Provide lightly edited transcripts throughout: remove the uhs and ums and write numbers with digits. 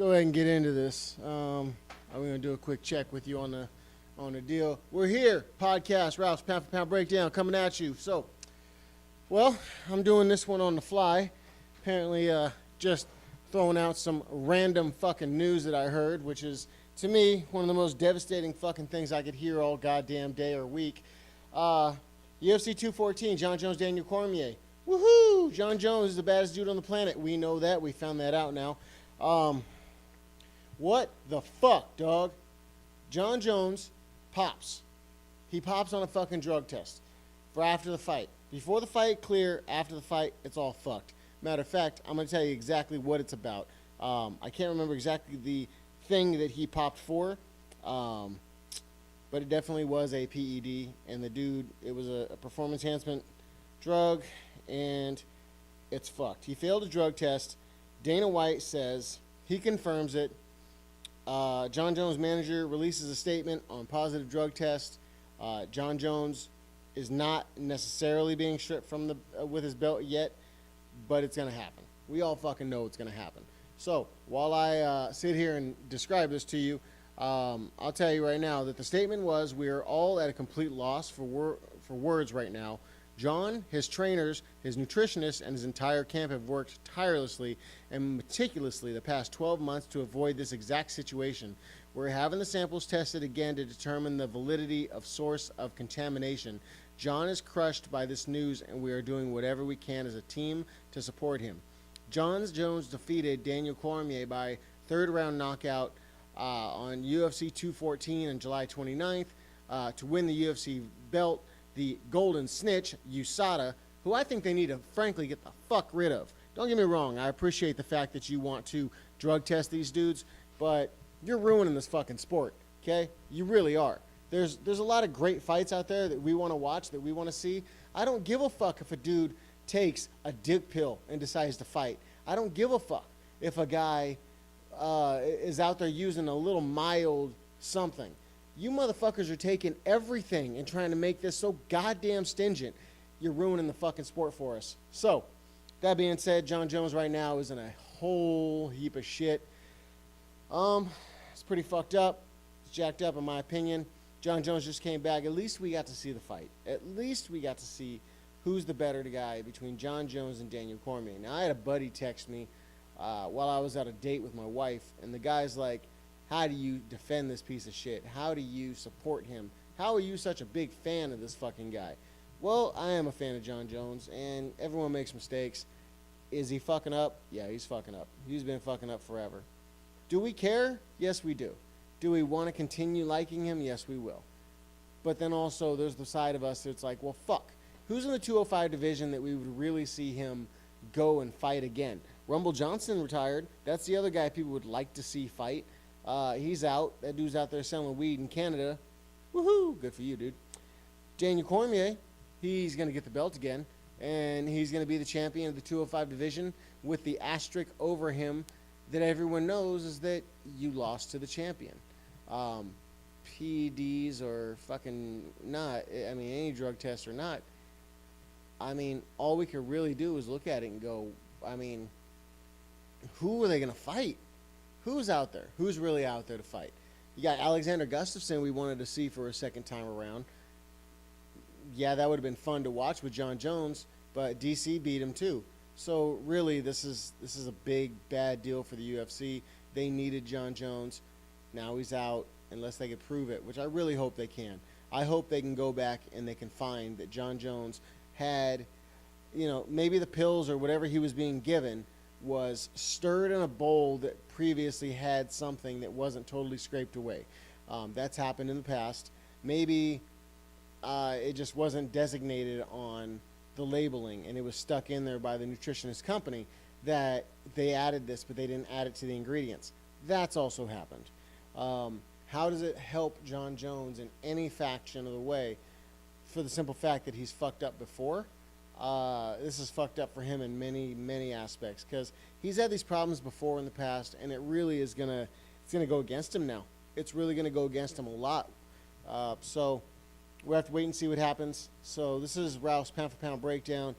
go ahead and get into this. I'm going to do a quick check with you on the deal. We're here, podcast, Ralph's Pound for Pound Breakdown, coming at you. So, well, I'm doing this one on the fly. Apparently, just throwing out some random fucking news that I heard, which is, to me, one of the most devastating fucking things I could hear all goddamn day or week. UFC 214, Jon Jones, Daniel Cormier. Woohoo! Jon Jones is the baddest dude on the planet. We know that. We found that out now. What the fuck, dog? Jon Jones pops. He pops on a fucking drug test for after the fight. Before the fight, clear. After the fight, it's all fucked. Matter of fact, I'm going to tell you exactly what it's about. I can't remember exactly the thing that he popped for, but it definitely was a PED. And the dude, it was a performance enhancement drug, and it's fucked. He failed a drug test. Dana White says he confirms it. Jon Jones' manager releases a statement on positive drug test. Jon Jones is not necessarily being stripped from with his belt yet, but it's going to happen. We all fucking know it's going to happen. So while I sit here and describe this to you, I'll tell you right now that the statement was, we are all at a complete loss for words right now. Jon, his trainers, his nutritionists, and his entire camp have worked tirelessly and meticulously the past 12 months to avoid this exact situation. We're having the samples tested again to determine the validity of source of contamination. Jon is crushed by this news, and we are doing whatever we can as a team to support him. Jon Jones defeated Daniel Cormier by third-round knockout on UFC 214 on July 29th to win the UFC belt. The Golden Snitch, USADA, who I think they need to, frankly, get the fuck rid of. Don't get me wrong, I appreciate the fact that you want to drug test these dudes, but you're ruining this fucking sport, okay? You really are. There's a lot of great fights out there that we want to watch, that we want to see. I don't give a fuck if a dude takes a dick pill and decides to fight. I don't give a fuck if a guy is out there using a little mild something. You motherfuckers are taking everything and trying to make this so goddamn stingent. You're ruining the fucking sport for us. So, that being said, Jon Jones right now is in a whole heap of shit. It's pretty fucked up. It's jacked up in my opinion. Jon Jones just came back. At least we got to see the fight. At least we got to see who's the better guy between Jon Jones and Daniel Cormier. Now, I had a buddy text me while I was at a date with my wife, and the guy's like, how do you defend this piece of shit? How do you support him? How are you such a big fan of this fucking guy? Well, I am a fan of Jon Jones, and everyone makes mistakes. Is he fucking up? Yeah, he's fucking up. He's been fucking up forever. Do we care? Yes, we do. Do we want to continue liking him? Yes, we will. But then also there's the side of us that's like, well, fuck. Who's in the 205 division that we would really see him go and fight again? Rumble Johnson retired. That's the other guy people would like to see fight. He's out. That dude's out there selling weed in Canada. Woohoo! Good for you, dude. Daniel Cormier, he's going to get the belt again, and he's going to be the champion of the 205 division with the asterisk over him that everyone knows is that you lost to the champion. PEDs or fucking not, I mean, any drug test or not, I mean, all we could really do is look at it and go, I mean, who are they going to fight? Who's out there? Who's really out there to fight? You got Alexander Gustafsson we wanted to see for a second time around. Yeah, that would have been fun to watch with Jon Jones, but DC beat him too. So really, this is a big, bad deal for the UFC. They needed Jon Jones. Now he's out unless they could prove it, which I really hope they can. I hope they can go back and they can find that Jon Jones had, maybe the pills or whatever he was being given was stirred in a bowl that previously had something that wasn't totally scraped away. That's happened in the past. Maybe it just wasn't designated on the labeling and it was stuck in there by the nutritionist company that they added this, but they didn't add it to the ingredients. That's also happened. How does it help Jon Jones in any faction of the way? For the simple fact that he's fucked up before. This is fucked up for him in many, many aspects because he's had these problems before in the past, and it really is gonna go against him now. It's really gonna go against him a lot. So we'll have to wait and see what happens. So this is Ralph's Pound for Pound Breakdown,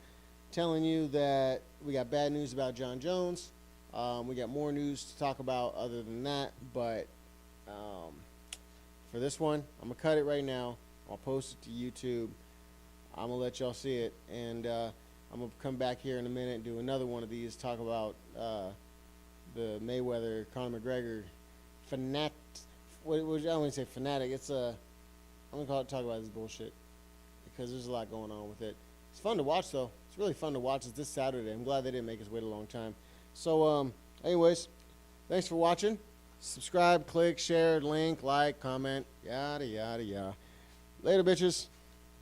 telling you that we got bad news about Jon Jones. We got more news to talk about other than that, but for this one, I'm going to cut it right now. I'll post it to YouTube. I'm going to let y'all see it, and I'm going to come back here in a minute and do another one of these, talk about the Mayweather, Conor McGregor, I don't want to say fanatic. I'm going to talk about this bullshit because there's a lot going on with it. It's fun to watch, though. It's really fun to watch. It's this Saturday. I'm glad they didn't make us wait a long time. So, anyways, thanks for watching. Subscribe, click, share, link, like, comment, yada, yada, yada. Later, bitches.